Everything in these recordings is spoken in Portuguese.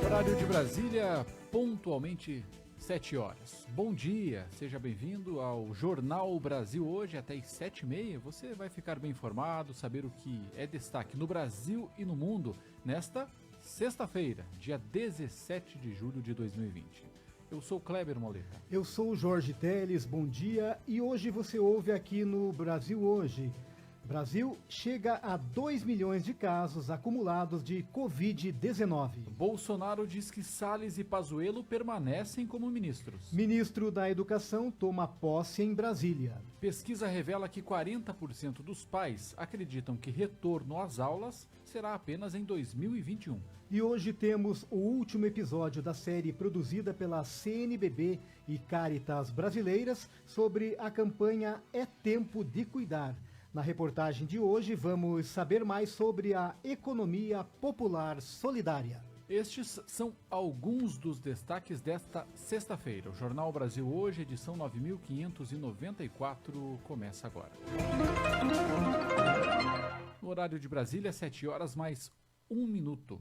Horário de Brasília, pontualmente 7 horas. Bom dia, seja bem-vindo ao Jornal Brasil Hoje, até às 7h30. Você vai ficar bem informado, saber o que é destaque no Brasil e no mundo nesta sexta-feira, dia 17 de julho de 2020. Eu sou Kleber Moleta. Eu sou o Jorge Teles, bom dia. E hoje você ouve aqui no Brasil Hoje. Brasil chega a 2 milhões de casos acumulados de Covid-19. Bolsonaro diz que Salles e Pazuello permanecem como ministros. Ministro da Educação toma posse em Brasília. Pesquisa revela que 40% dos pais acreditam que retorno às aulas será apenas em 2021. E hoje temos o último episódio da série produzida pela CNBB e Caritas Brasileiras sobre a campanha É Tempo de Cuidar. Na reportagem de hoje, vamos saber mais sobre a economia popular solidária. Estes são alguns dos destaques desta sexta-feira. O Jornal Brasil Hoje, edição 9594, começa agora. No horário de Brasília, 7 horas mais 1 minuto.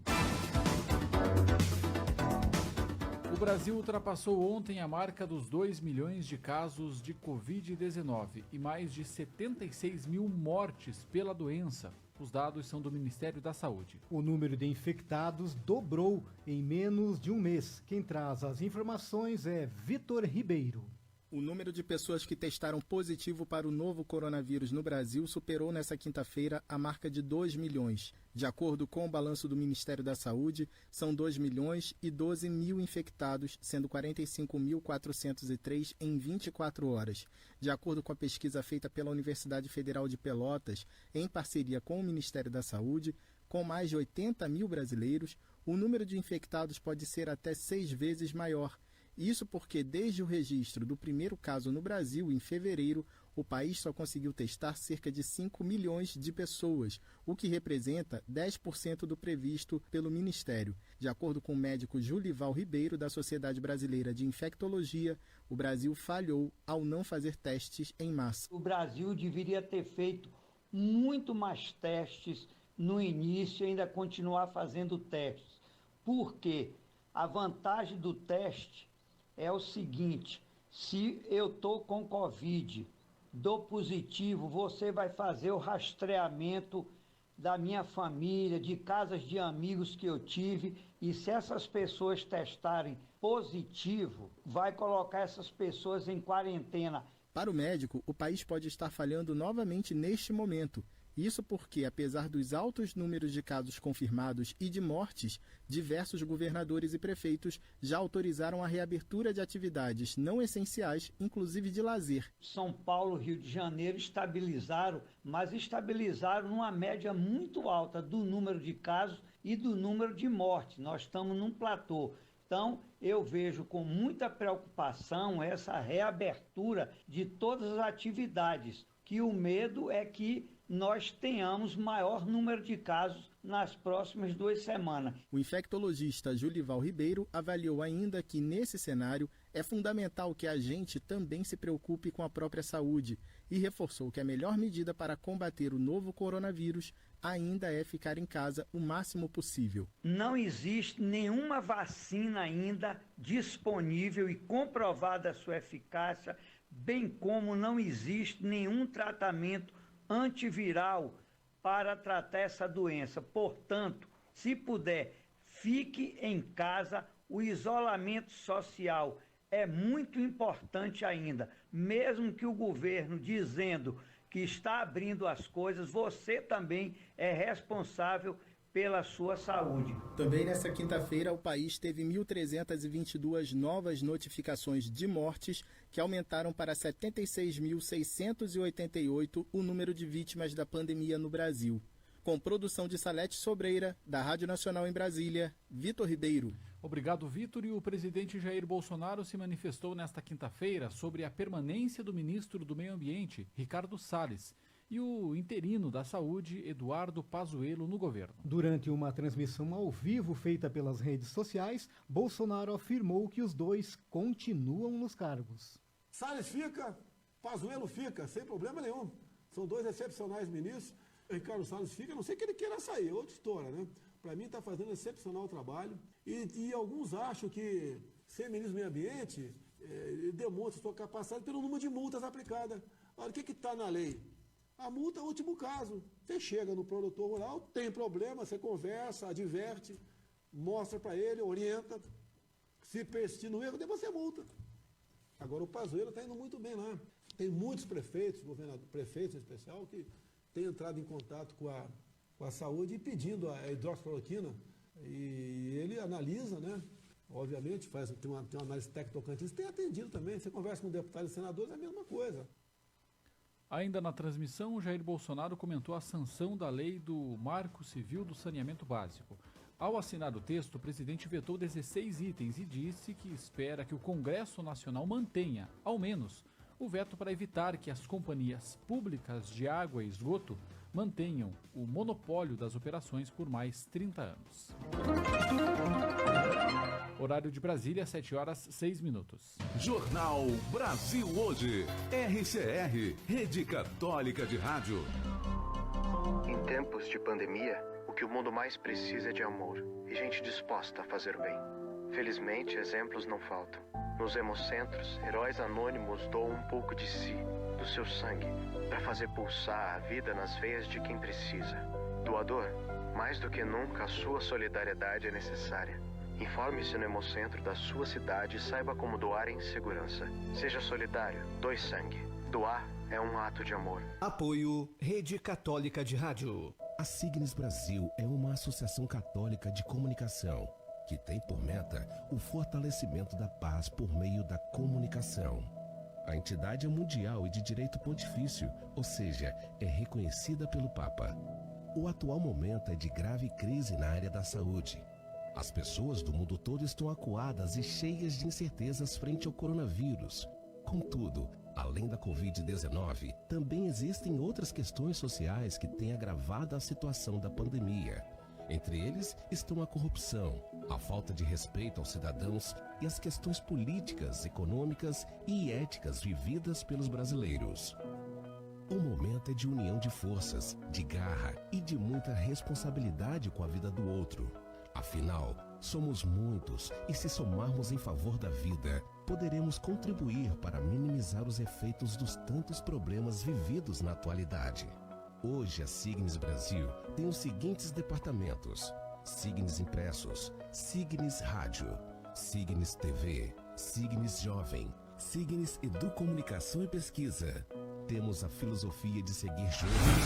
O Brasil ultrapassou ontem a marca dos 2 milhões de casos de Covid-19 e mais de 76 mil mortes pela doença. Os dados são do Ministério da Saúde. O número de infectados dobrou em menos de um mês. Quem traz as informações é Vitor Ribeiro. O número de pessoas que testaram positivo para o novo coronavírus no Brasil superou nesta quinta-feira a marca de 2 milhões. De acordo com o balanço do Ministério da Saúde, são 2 milhões e 12 mil infectados, sendo 45.403 em 24 horas. De acordo com a pesquisa feita pela Universidade Federal de Pelotas, em parceria com o Ministério da Saúde, com mais de 80 mil brasileiros, o número de infectados pode ser até 6 vezes maior. Isso porque, desde o registro do primeiro caso no Brasil, em fevereiro, o país só conseguiu testar cerca de 5 milhões de pessoas, o que representa 10% do previsto pelo Ministério. De acordo com o médico Julival Ribeiro, da Sociedade Brasileira de Infectologia, o Brasil falhou ao não fazer testes em massa. O Brasil deveria ter feito muito mais testes no início e ainda continuar fazendo testes. Por quê? A vantagem do teste é o seguinte: se eu estou com Covid, dou positivo, você vai fazer o rastreamento da minha família, de casas de amigos que eu tive, e se essas pessoas testarem positivo, vai colocar essas pessoas em quarentena. Para o médico, o país pode estar falhando novamente neste momento. Isso porque, apesar dos altos números de casos confirmados e de mortes, diversos governadores e prefeitos já autorizaram a reabertura de atividades não essenciais, inclusive de lazer. São Paulo, Rio de Janeiro estabilizaram, mas estabilizaram numa média muito alta do número de casos e do número de mortes. Nós estamos num platô. Então, eu vejo com muita preocupação essa reabertura de todas as atividades, que o medo é que nós tenhamos maior número de casos nas próximas 2 semanas. O infectologista Julival Ribeiro avaliou ainda que, nesse cenário, é fundamental que a gente também se preocupe com a própria saúde e reforçou que a melhor medida para combater o novo coronavírus ainda é ficar em casa o máximo possível. Não existe nenhuma vacina ainda disponível e comprovada a sua eficácia, bem como não existe nenhum tratamento antiviral para tratar essa doença. Portanto, se puder, fique em casa. O isolamento social é muito importante ainda. Mesmo que o governo dizendo que está abrindo as coisas, você também é responsável pela sua saúde. Também nesta quinta-feira, o país teve 1.322 novas notificações de mortes, que aumentaram para 76.688 o número de vítimas da pandemia no Brasil. Com produção de Salete Sobreira, da Rádio Nacional em Brasília, Vitor Ribeiro. Obrigado, Vitor. E o presidente Jair Bolsonaro se manifestou nesta quinta-feira sobre a permanência do ministro do Meio Ambiente, Ricardo Salles, e o interino da Saúde, Eduardo Pazuello, no governo. Durante uma transmissão ao vivo feita pelas redes sociais, Bolsonaro afirmou que os dois continuam nos cargos. Salles fica, Pazuello fica, sem problema nenhum. São dois excepcionais ministros. Ricardo Salles fica, a não sei que ele queira sair, outra história, né? para mim está fazendo um excepcional trabalho. E alguns acham que ser ministro do Meio Ambiente demonstra sua capacidade pelo número de multas aplicadas. Olha, o que está na lei? A multa é o último caso. Você chega no produtor rural, tem problema, você conversa, adverte, mostra para ele, orienta. Se persistir no erro, depois você multa. Agora o Pazuello está indo muito bem lá. Tem muitos prefeitos, prefeitos em especial, que têm entrado em contato com a saúde e pedindo a hidroxicloroquina. E ele analisa, né? Obviamente, tem uma análise técnico-tocantista, tem atendido também. Você conversa com deputados e senadores, é a mesma coisa. Ainda na transmissão, Jair Bolsonaro comentou a sanção da lei do Marco Civil do Saneamento Básico. Ao assinar o texto, o presidente vetou 16 itens e disse que espera que o Congresso Nacional mantenha, ao menos, o veto para evitar que as companhias públicas de água e esgoto mantenham o monopólio das operações por mais 30 anos. Horário de Brasília, 7h06. Jornal Brasil Hoje. RCR, Rede Católica de Rádio. Em tempos de pandemia, o que o mundo mais precisa é de amor e gente disposta a fazer o bem. Felizmente, exemplos não faltam. Nos hemocentros, heróis anônimos doam um pouco de si, do seu sangue, para fazer pulsar a vida nas veias de quem precisa. Doador, mais do que nunca a sua solidariedade é necessária. Informe-se no hemocentro da sua cidade e saiba como doar em segurança. Seja solidário, doe sangue. Doar é um ato de amor. Apoio Rede Católica de Rádio. A Signes Brasil é uma associação católica de comunicação que tem por meta o fortalecimento da paz por meio da comunicação. A entidade é mundial e de direito pontifício, ou seja, é reconhecida pelo Papa. O atual momento é de grave crise na área da saúde. As pessoas do mundo todo estão acuadas e cheias de incertezas frente ao coronavírus. Contudo, além da Covid-19, também existem outras questões sociais que têm agravado a situação da pandemia. Entre eles estão a corrupção, a falta de respeito aos cidadãos e as questões políticas, econômicas e éticas vividas pelos brasileiros. O momento é de união de forças, de garra e de muita responsabilidade com a vida do outro. Afinal, somos muitos e se somarmos em favor da vida, poderemos contribuir para minimizar os efeitos dos tantos problemas vividos na atualidade. Hoje a Signes Brasil tem os seguintes departamentos: Signes Impressos, Signes Rádio, Signes TV, Signes Jovem, Signes Educomunicação e Pesquisa. Temos a filosofia de seguir juntos,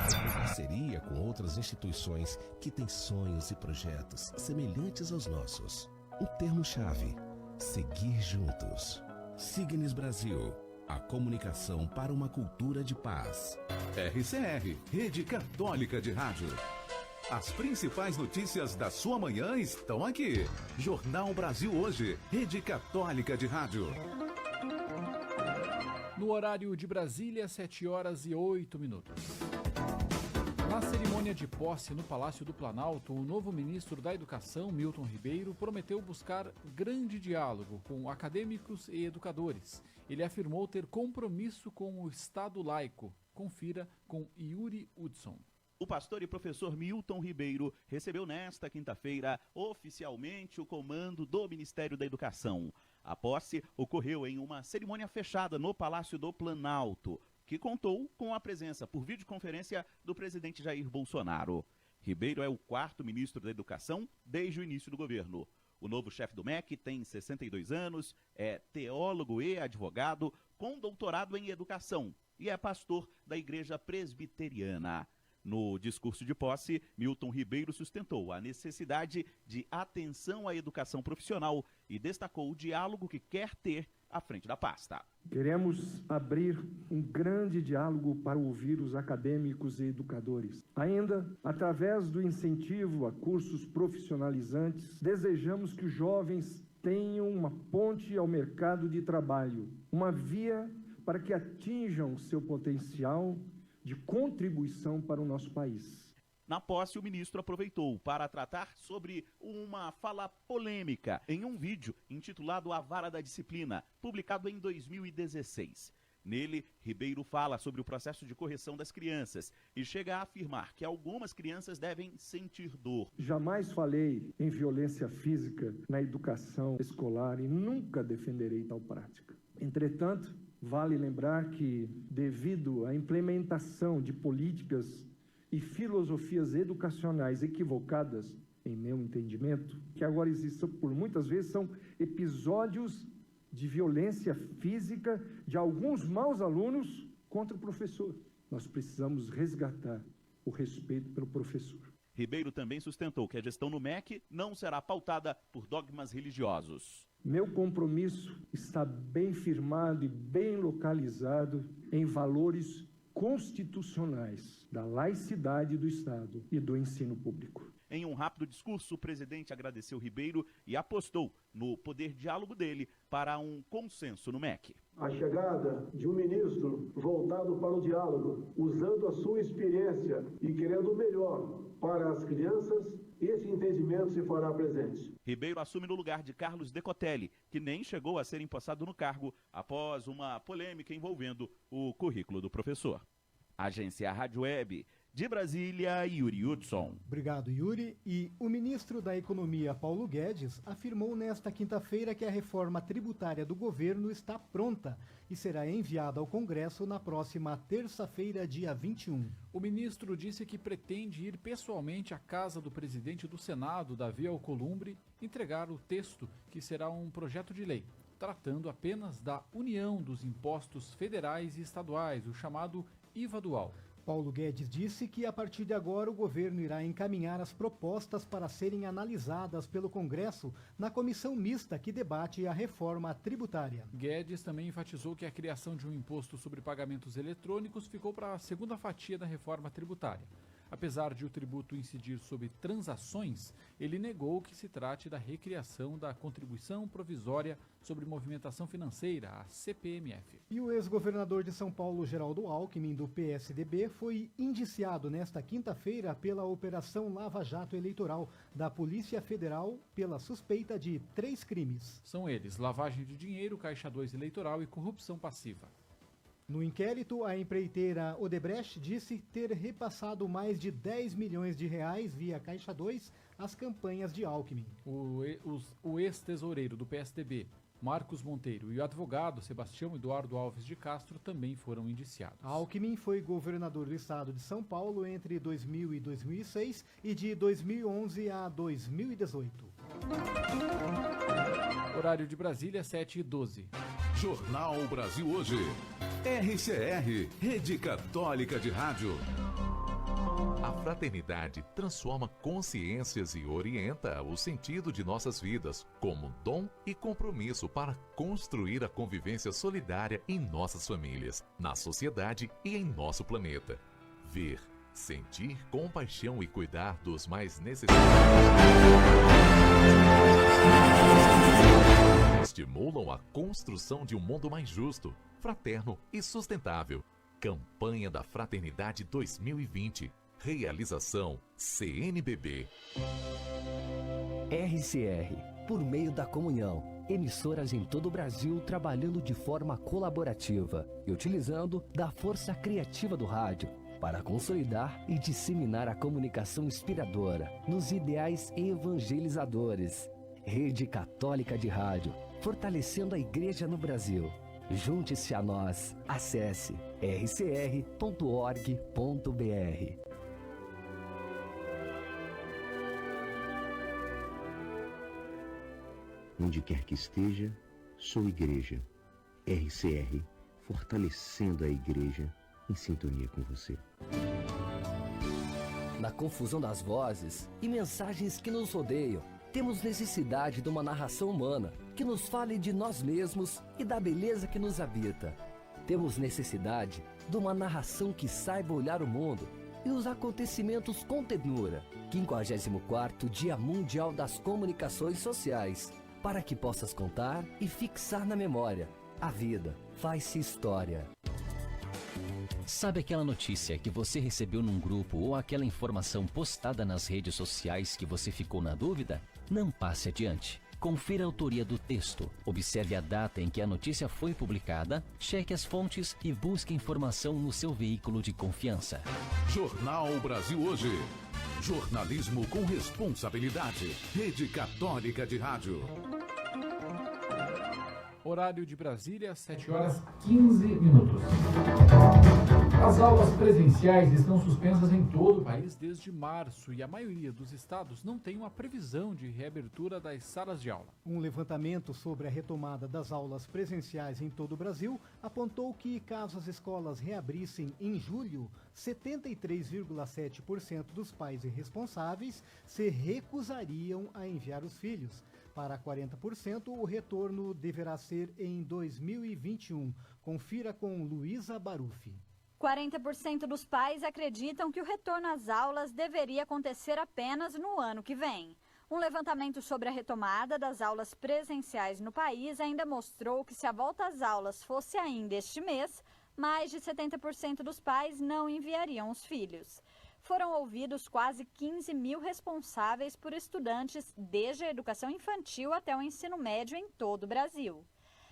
em parceria com outras instituições que têm sonhos e projetos semelhantes aos nossos. O termo-chave: seguir juntos. Signes Brasil. A comunicação para uma cultura de paz. RCR, Rede Católica de Rádio. As principais notícias da sua manhã estão aqui. Jornal Brasil Hoje, Rede Católica de Rádio. No horário de Brasília, 7h08. Na cerimônia de posse no Palácio do Planalto, o novo ministro da Educação, Milton Ribeiro, prometeu buscar grande diálogo com acadêmicos e educadores. Ele afirmou ter compromisso com o Estado laico. Confira com Yuri Hudson. O pastor e professor Milton Ribeiro recebeu nesta quinta-feira oficialmente o comando do Ministério da Educação. A posse ocorreu em uma cerimônia fechada no Palácio do Planalto, que contou com a presença por videoconferência do presidente Jair Bolsonaro. Ribeiro é o 4º ministro da Educação desde o início do governo. O novo chefe do MEC tem 62 anos, é teólogo e advogado, com doutorado em educação e é pastor da Igreja Presbiteriana. No discurso de posse, Milton Ribeiro sustentou a necessidade de atenção à educação profissional e destacou o diálogo que quer ter à frente da pasta. Queremos abrir um grande diálogo para ouvir os acadêmicos e educadores. Ainda, através do incentivo a cursos profissionalizantes, desejamos que os jovens tenham uma ponte ao mercado de trabalho, uma via para que atinjam seu potencial de contribuição para o nosso país. Na posse, o ministro aproveitou para tratar sobre uma fala polêmica em um vídeo intitulado A Vara da Disciplina, publicado em 2016. Nele, Ribeiro fala sobre o processo de correção das crianças e chega a afirmar que algumas crianças devem sentir dor. Jamais falei em violência física na educação escolar e nunca defenderei tal prática. Entretanto, vale lembrar que, devido à implementação de políticas e filosofias educacionais equivocadas, em meu entendimento, que agora existem por muitas vezes são episódios de violência física de alguns maus alunos contra o professor. Nós precisamos resgatar o respeito pelo professor. Ribeiro também sustentou que a gestão no MEC não será pautada por dogmas religiosos. Meu compromisso está bem firmado e bem localizado em valores constitucionais da laicidade do Estado e do ensino público. Em um rápido discurso, o presidente agradeceu Ribeiro e apostou no poder diálogo dele para um consenso no MEC. A chegada de um ministro voltado para o diálogo, usando a sua experiência e querendo o melhor para as crianças, esse entendimento se fará presente. Ribeiro assume no lugar de Carlos Decotelli, que nem chegou a ser empossado no cargo após uma polêmica envolvendo o currículo do professor. Agência Rádio Web. De Brasília, Yuri Hudson. Obrigado, Yuri. E o ministro da Economia, Paulo Guedes, afirmou nesta quinta-feira que a reforma tributária do governo está pronta e será enviada ao Congresso na próxima terça-feira, dia 21. O ministro disse que pretende ir pessoalmente à casa do presidente do Senado, Davi Alcolumbre, entregar o texto, que será um projeto de lei, tratando apenas da união dos impostos federais e estaduais, o chamado IVA dual. Paulo Guedes disse que a partir de agora o governo irá encaminhar as propostas para serem analisadas pelo Congresso na comissão mista que debate a reforma tributária. Guedes também enfatizou que a criação de um imposto sobre pagamentos eletrônicos ficou para a segunda fatia da reforma tributária. Apesar de o tributo incidir sobre transações, ele negou que se trate da recriação da Contribuição Provisória sobre Movimentação Financeira, a CPMF. E o ex-governador de São Paulo, Geraldo Alckmin, do PSDB, foi indiciado nesta quinta-feira pela Operação Lava Jato Eleitoral da Polícia Federal pela suspeita de 3 crimes. São eles: lavagem de dinheiro, caixa 2 eleitoral e corrupção passiva. No inquérito, a empreiteira Odebrecht disse ter repassado mais de 10 milhões de reais via Caixa 2 às campanhas de Alckmin. O ex-tesoureiro do PSDB, Marcos Monteiro, e o advogado Sebastião Eduardo Alves de Castro também foram indiciados. Alckmin foi governador do estado de São Paulo entre 2000 e 2006 e de 2011 a 2018. Horário de Brasília, 7h12. Jornal Brasil Hoje. RCR, Rede Católica de Rádio. A fraternidade transforma consciências e orienta o sentido de nossas vidas como dom e compromisso para construir a convivência solidária em nossas famílias, na sociedade e em nosso planeta. Ver, sentir compaixão e cuidar dos mais necessitados estimulam a construção de um mundo mais justo, fraterno e sustentável. Campanha da Fraternidade 2020. Realização CNBB. RCR, por meio da comunhão, emissoras em todo o Brasil trabalhando de forma colaborativa e utilizando da força criativa do rádio para consolidar e disseminar a comunicação inspiradora nos ideais evangelizadores. Rede Católica de Rádio, fortalecendo a Igreja no Brasil. Junte-se a nós. Acesse rcr.org.br. Onde quer que esteja, sou igreja. RCR, fortalecendo a igreja em sintonia com você. Na confusão das vozes e mensagens que nos rodeiam, temos necessidade de uma narração humana que nos fale de nós mesmos e da beleza que nos habita. Temos necessidade de uma narração que saiba olhar o mundo e os acontecimentos com ternura. 54º Dia Mundial das Comunicações Sociais, para que possas contar e fixar na memória. A vida faz-se história. Sabe aquela notícia que você recebeu num grupo ou aquela informação postada nas redes sociais que você ficou na dúvida? Não passe adiante. Confira a autoria do texto, observe a data em que a notícia foi publicada, cheque as fontes e busque informação no seu veículo de confiança. Jornal Brasil Hoje. Jornalismo com responsabilidade. Rede Católica de Rádio. Horário de Brasília, 7 horas 15 minutos. As aulas presenciais estão suspensas em todo o país desde março e a maioria dos estados não tem uma previsão de reabertura das salas de aula. Um levantamento sobre a retomada das aulas presenciais em todo o Brasil apontou que, caso as escolas reabrissem em julho, 73,7% dos pais e responsáveis se recusariam a enviar os filhos. Para 40%, o retorno deverá ser em 2021. Confira com Luísa Baruffi. 40% dos pais acreditam que o retorno às aulas deveria acontecer apenas no ano que vem. Um levantamento sobre a retomada das aulas presenciais no país ainda mostrou que, se a volta às aulas fosse ainda este mês, mais de 70% dos pais não enviariam os filhos. Foram ouvidos quase 15 mil responsáveis por estudantes desde a educação infantil até o ensino médio em todo o Brasil.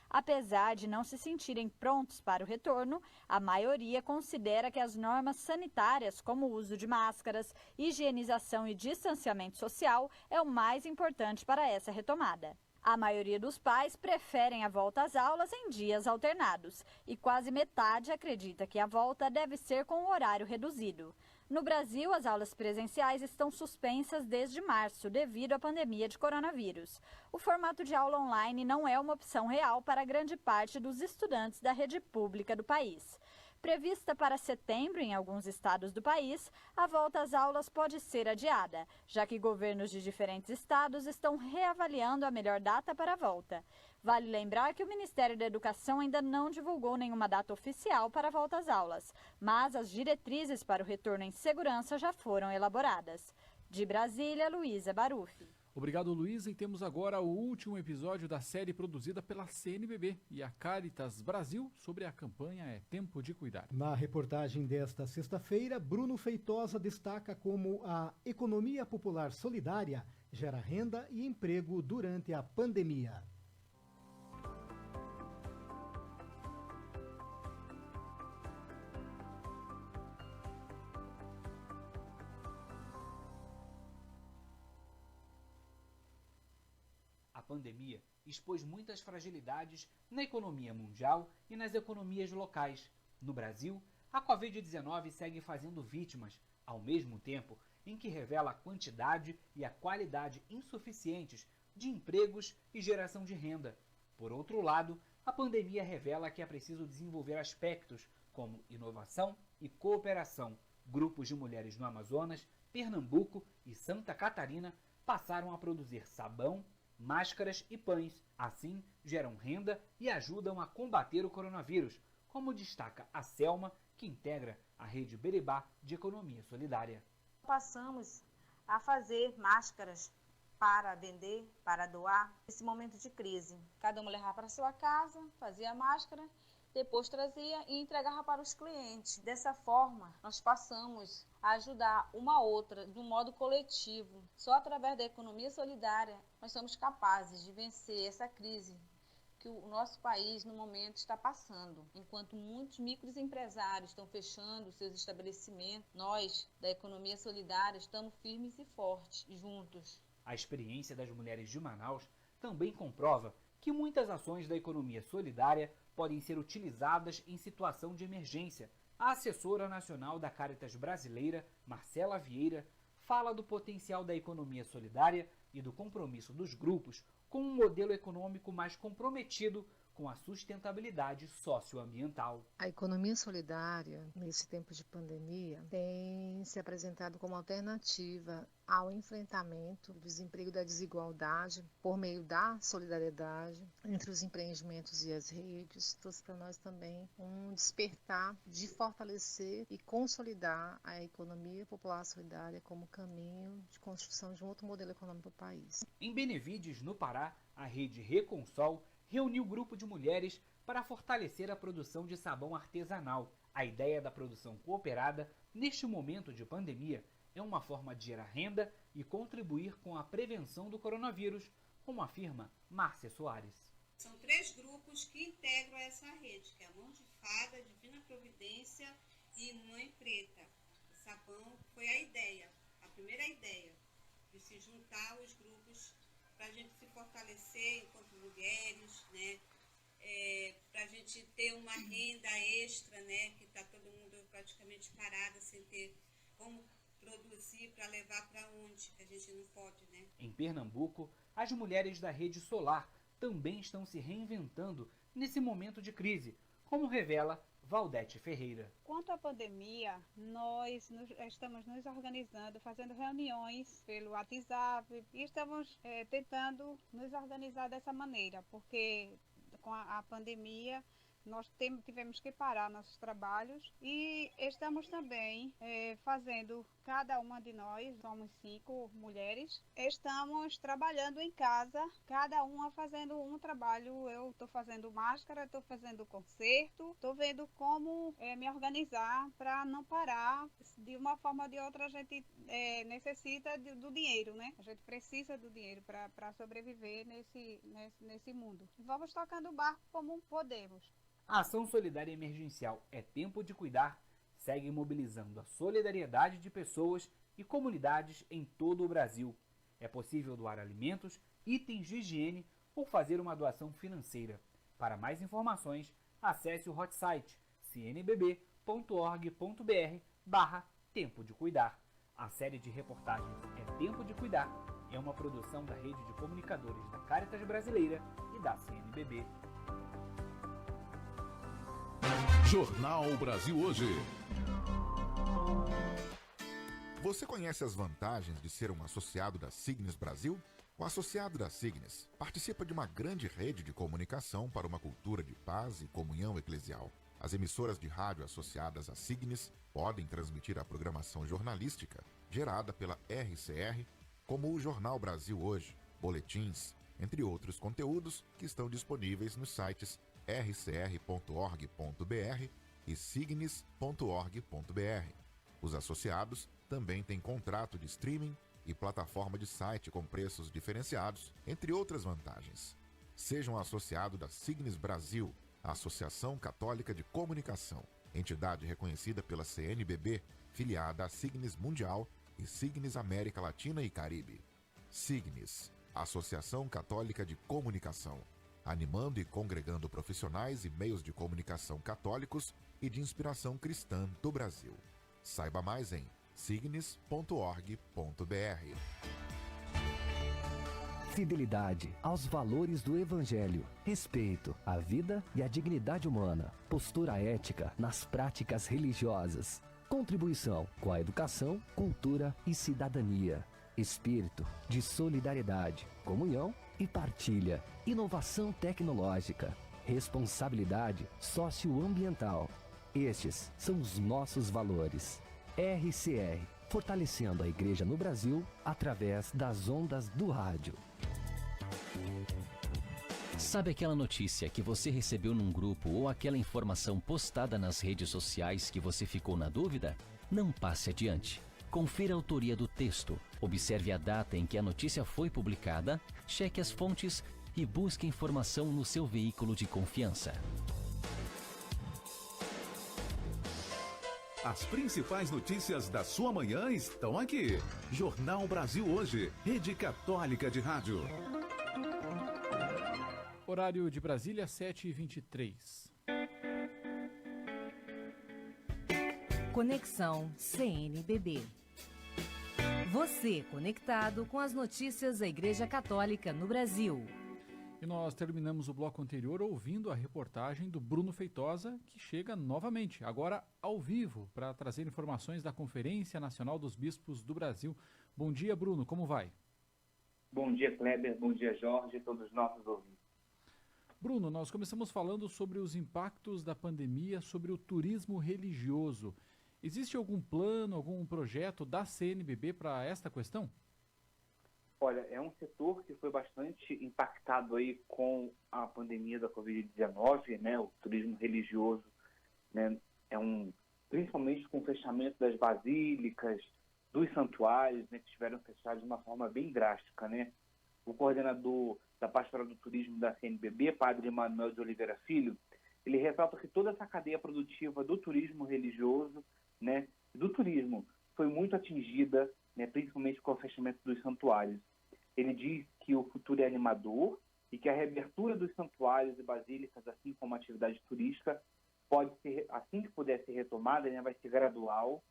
Apesar de não se sentirem prontos para o retorno, a maioria considera que as normas sanitárias, como o uso de máscaras, higienização e distanciamento social, é o mais importante para essa retomada. A maioria dos pais preferem a volta às aulas em dias alternados e quase metade acredita que a volta deve ser com horário reduzido. No Brasil, as aulas presenciais estão suspensas desde março devido à pandemia de coronavírus. O formato de aula online não é uma opção real para grande parte dos estudantes da rede pública do país. Prevista para setembro em alguns estados do país, a volta às aulas pode ser adiada, já que governos de diferentes estados estão reavaliando a melhor data para a volta. Vale lembrar que o Ministério da Educação ainda não divulgou nenhuma data oficial para a volta às aulas, mas as diretrizes para o retorno em segurança já foram elaboradas. De Brasília, Luísa Baruffi. Obrigado, Luísa. E temos agora o último episódio da série produzida pela CNBB e a Caritas Brasil sobre a campanha É Tempo de Cuidar. Na reportagem desta sexta-feira, Bruno Feitosa destaca como a economia popular solidária gera renda e emprego durante a pandemia. A pandemia expôs muitas fragilidades na economia mundial e nas economias locais. No Brasil, a Covid-19 segue fazendo vítimas, ao mesmo tempo em que revela a quantidade e a qualidade insuficientes de empregos e geração de renda. Por outro lado, a pandemia revela que é preciso desenvolver aspectos como inovação e cooperação. Grupos de mulheres no Amazonas, Pernambuco e Santa Catarina passaram a produzir sabão, máscaras e pães. Assim, geram renda e ajudam a combater o coronavírus, como destaca a Selma, que integra a rede Beribá de Economia Solidária. Passamos a fazer máscaras para vender, para doar, nesse momento de crise. Cada uma levava para sua casa, fazia a máscara, depois trazia e entregava para os clientes. Dessa forma, nós passamos a ajudar uma outra de um modo coletivo. Só através da economia solidária nós somos capazes de vencer essa crise que o nosso país no momento está passando. Enquanto muitos microempresários estão fechando seus estabelecimentos, nós da economia solidária estamos firmes e fortes, juntos. A experiência das mulheres de Manaus também comprova que muitas ações da economia solidária podem ser utilizadas em situação de emergência. A assessora nacional da Caritas Brasileira, Marcela Vieira, fala do potencial da economia solidária e do compromisso dos grupos com um modelo econômico mais comprometido com a sustentabilidade socioambiental. A economia solidária, nesse tempo de pandemia, tem se apresentado como alternativa ao enfrentamento do desemprego e da desigualdade por meio da solidariedade entre os empreendimentos e as redes. Trouxe para nós também um despertar de fortalecer e consolidar a economia popular solidária como caminho de construção de um outro modelo econômico do país. Em Benevides, no Pará, a rede Reconsol reuniu grupo de mulheres para fortalecer a produção de sabão artesanal. A ideia da produção cooperada, neste momento de pandemia, é uma forma de gerar renda e contribuir com a prevenção do coronavírus, como afirma Márcia Soares. São 3 grupos que integram essa rede, que é a Mão de Fada, Divina Providência e Mãe Preta. O sabão foi a ideia, a primeira ideia, de se juntar os grupos para a gente se fortalecer enquanto mulheres, né? Para a gente ter uma renda extra, né? Que está todo mundo praticamente parado, sem ter como produzir para levar para onde, que a gente não pode, né? Em Pernambuco, as mulheres da Rede Solar também estão se reinventando nesse momento de crise, como revela Valdete Ferreira. Quanto à pandemia, nós estamos nos organizando, fazendo reuniões pelo WhatsApp e estamos tentando nos organizar dessa maneira, porque com a pandemia nós tivemos que parar nossos trabalhos e estamos também fazendo, cada uma de nós, somos 5 mulheres, estamos trabalhando em casa, cada uma fazendo um trabalho. Eu estou fazendo máscara, estou fazendo concerto, estou vendo como me organizar para não parar. De uma forma ou de outra a gente necessita do dinheiro, né? A gente precisa do dinheiro para sobreviver nesse mundo. Vamos tocando o barco como podemos. A ação solidária emergencial É Tempo de Cuidar segue mobilizando a solidariedade de pessoas e comunidades em todo o Brasil. É possível doar alimentos, itens de higiene ou fazer uma doação financeira. Para mais informações, acesse o hot site cnbb.org.br/Tempo de Cuidar. A série de reportagens É Tempo de Cuidar é uma produção da Rede de Comunicadores da Cáritas Brasileira e da CNBB. Jornal Brasil Hoje. Você conhece as vantagens de ser um associado da Signes Brasil? O associado da Signes participa de uma grande rede de comunicação para uma cultura de paz e comunhão eclesial. As emissoras de rádio associadas à Signes podem transmitir a programação jornalística gerada pela RCR, como o Jornal Brasil Hoje, boletins, entre outros conteúdos que estão disponíveis nos sites rcr.org.br e signes.org.br. Os associados também têm contrato de streaming e plataforma de site com preços diferenciados, entre outras vantagens. Seja um associado da Signes Brasil, a Associação Católica de Comunicação, entidade reconhecida pela CNBB, filiada à Signes Mundial e Signes América Latina e Caribe. Signes, Associação Católica de Comunicação, animando e congregando profissionais e meios de comunicação católicos e de inspiração cristã do Brasil. Saiba mais em signes.org.br. Fidelidade aos valores do Evangelho, respeito à vida e à dignidade humana, postura ética nas práticas religiosas, contribuição com a educação, cultura e cidadania, espírito de solidariedade, comunhão e partilha, inovação tecnológica, responsabilidade socioambiental. Estes são os nossos valores. RCR, fortalecendo a Igreja no Brasil através das ondas do rádio. Sabe aquela notícia que você recebeu num grupo ou aquela informação postada nas redes sociais que você ficou na dúvida? Não passe adiante. Confira a autoria do texto, observe a data em que a notícia foi publicada, cheque as fontes e busque informação no seu veículo de confiança. As principais notícias da sua manhã estão aqui. Jornal Brasil Hoje, Rede Católica de Rádio. Horário de Brasília, 7h23. Conexão CNBB. Você conectado com as notícias da Igreja Católica no Brasil. E nós terminamos o bloco anterior ouvindo a reportagem do Bruno Feitosa, que chega novamente, agora ao vivo, para trazer informações da Conferência Nacional dos Bispos do Brasil. Bom dia, Bruno, como vai? Bom dia, Kleber, bom dia, Jorge, todos os nossos ouvintes. Bruno, nós começamos falando sobre os impactos da pandemia sobre o turismo religioso. Existe algum plano, algum projeto da CNBB para esta questão? Olha, é um setor que foi bastante impactado aí com a pandemia da Covid-19, né? O turismo religioso, né? Principalmente com o fechamento das basílicas, dos santuários, né? Que estiveram fechados de uma forma bem drástica, né? o coordenador da Pastoral do Turismo da CNBB, Padre Emanuel de Oliveira Filho, ele ressalta que toda essa cadeia produtiva do turismo religioso, né, do turismo, foi muito atingida, né, principalmente com o fechamento dos santuários. Ele diz que o futuro é animador e que a reabertura dos santuários e basílicas, assim como a atividade turística, pode ser, assim que puder ser retomada, né, vai ser gradual,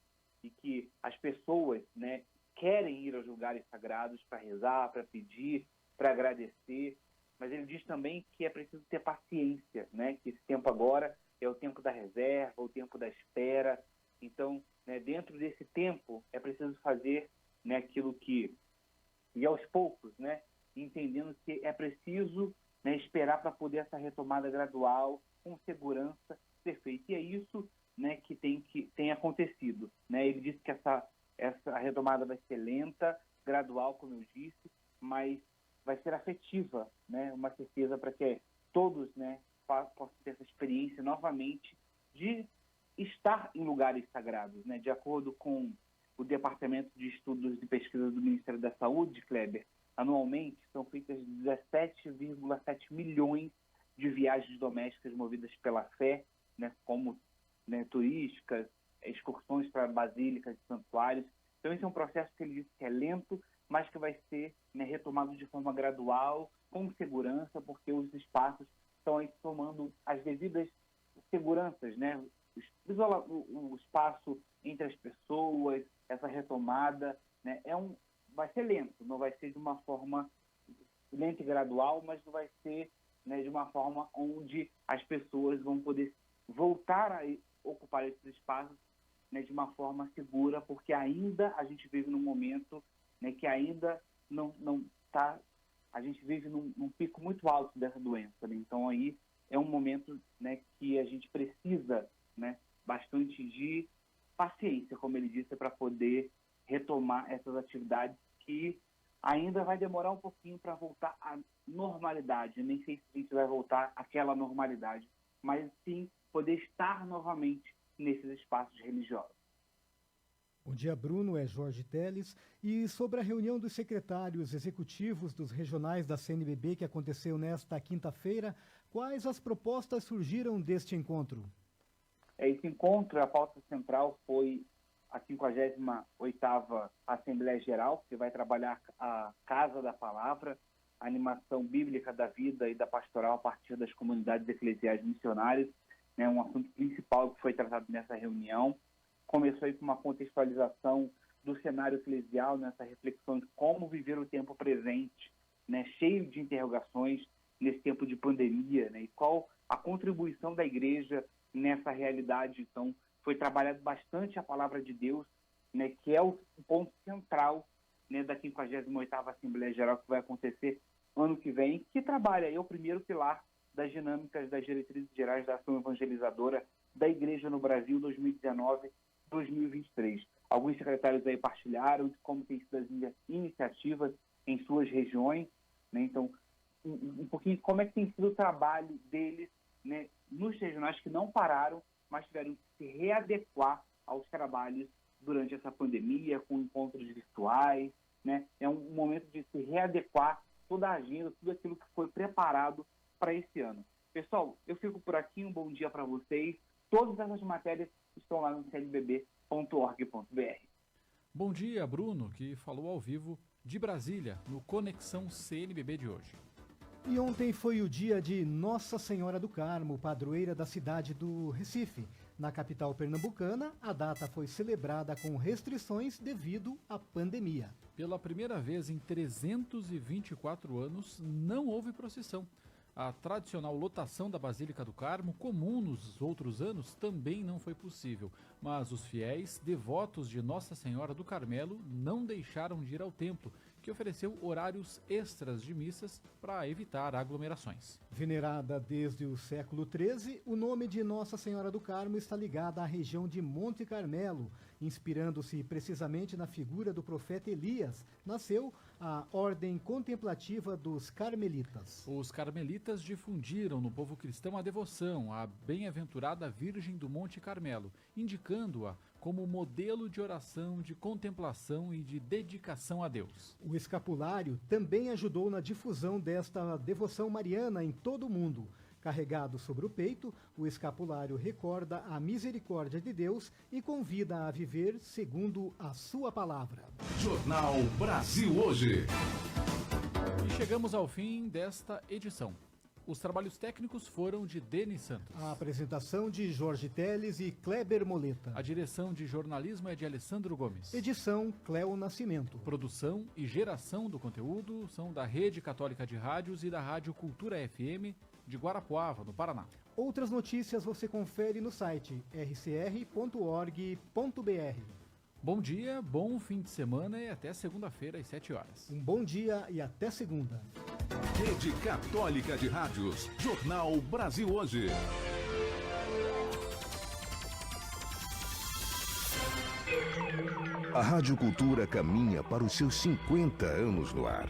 e que as pessoas, né, querem ir aos lugares sagrados para rezar, para pedir, para agradecer, mas ele diz também que é preciso ter paciência, né, que esse tempo agora é o tempo da reserva, o tempo da espera. Então, né, dentro desse tempo é preciso fazer, né, aquilo que, e aos poucos, né, entendendo que é preciso, né, esperar para poder essa retomada gradual, com segurança, ser feita. E é isso, né, que tem acontecido. Né? Ele disse que essa retomada vai ser lenta, gradual, como eu disse, mas vai ser afetiva, né? Uma certeza para que todos, né, possam ter essa experiência novamente de estar em lugares sagrados. Né? De acordo com o Departamento de Estudos e Pesquisa do Ministério da Saúde, Kleber, anualmente são feitas 17,7 milhões de viagens domésticas movidas pela fé, né, como, né, turísticas, excursões para basílicas e santuários. Então, esse é um processo que ele disse que é lento, mas que vai ser, né, retomado de forma gradual, com segurança, porque os espaços estão aí tomando as devidas seguranças, né? O espaço entre as pessoas, essa retomada, né, vai ser lento, não vai ser de uma forma lenta e gradual, mas não vai ser, né, de uma forma onde as pessoas vão poder voltar a ocupar esses espaços, né, de uma forma segura, porque ainda a gente vive num momento, né, que ainda não está, a gente vive num pico muito alto dessa doença. Né? Então aí é um momento, né, que a gente precisa, né, bastante de paciência, como ele disse, para poder retomar essas atividades que ainda vai demorar um pouquinho para voltar à normalidade. Eu nem sei se a gente vai voltar àquela normalidade, mas sim poder estar novamente nesses espaços religiosos. Bom dia, Bruno. É Jorge Teles. E sobre a reunião dos secretários executivos dos regionais da CNBB que aconteceu nesta quinta-feira, quais as propostas surgiram deste encontro? Esse encontro, a pauta central foi a 58ª Assembleia Geral, que vai trabalhar a Casa da Palavra, a animação bíblica da vida e da pastoral a partir das comunidades eclesiais missionárias, né, um assunto principal que foi tratado nessa reunião. Começou aí com uma contextualização do cenário eclesial, nessa reflexão de como viver o tempo presente, né, cheio de interrogações nesse tempo de pandemia, né, e qual a contribuição da igreja nessa realidade. Então, foi trabalhado bastante a palavra de Deus, né, que é o ponto central, né, da 58ª Assembleia Geral que vai acontecer ano que vem, que trabalha aí o primeiro pilar das dinâmicas das diretrizes gerais da ação evangelizadora da Igreja no Brasil 2019-2023. Alguns secretários aí partilharam de como têm sido as iniciativas em suas regiões, né? Então, um pouquinho como é que tem sido o trabalho deles, né, nos regionais que não pararam, mas tiveram que se readequar aos trabalhos durante essa pandemia, com encontros virtuais, né? É um momento de se readequar toda a agenda, tudo aquilo que foi preparado para esse ano. Pessoal, eu fico por aqui, um bom dia para vocês. Todas essas matérias estão lá no cnbb.org.br. Bom dia, Bruno, que falou ao vivo de Brasília, no Conexão CNBB de hoje. E ontem foi o dia de Nossa Senhora do Carmo, padroeira da cidade do Recife. Na capital pernambucana, a data foi celebrada com restrições devido à pandemia. Pela primeira vez em 324 anos, não houve procissão. A tradicional lotação da Basílica do Carmo, comum nos outros anos, também não foi possível. Mas os fiéis, devotos de Nossa Senhora do Carmelo, não deixaram de ir ao templo, que ofereceu horários extras de missas para evitar aglomerações. Venerada desde o século XIII, o nome de Nossa Senhora do Carmo está ligado à região de Monte Carmelo. Inspirando-se precisamente na figura do profeta Elias, nasceu a Ordem Contemplativa dos Carmelitas. Os carmelitas difundiram no povo cristão a devoção à bem-aventurada Virgem do Monte Carmelo, indicando-a como modelo de oração, de contemplação e de dedicação a Deus. O escapulário também ajudou na difusão desta devoção mariana em todo o mundo. Carregado sobre o peito, o escapulário recorda a misericórdia de Deus e convida a viver segundo a sua palavra. Jornal Brasil Hoje. E chegamos ao fim desta edição. Os trabalhos técnicos foram de Denis Santos. A apresentação de Jorge Teles e Kleber Moleta. A direção de jornalismo é de Alessandro Gomes. Edição Cléo Nascimento. Produção e geração do conteúdo são da Rede Católica de Rádios e da Rádio Cultura FM de Guarapuava, no Paraná. Outras notícias você confere no site rcr.org.br. Bom dia, bom fim de semana e até segunda-feira às 7 horas. Um bom dia e até segunda. Rede Católica de Rádios. Jornal Brasil Hoje. A Rádio Cultura caminha para os seus 50 anos no ar.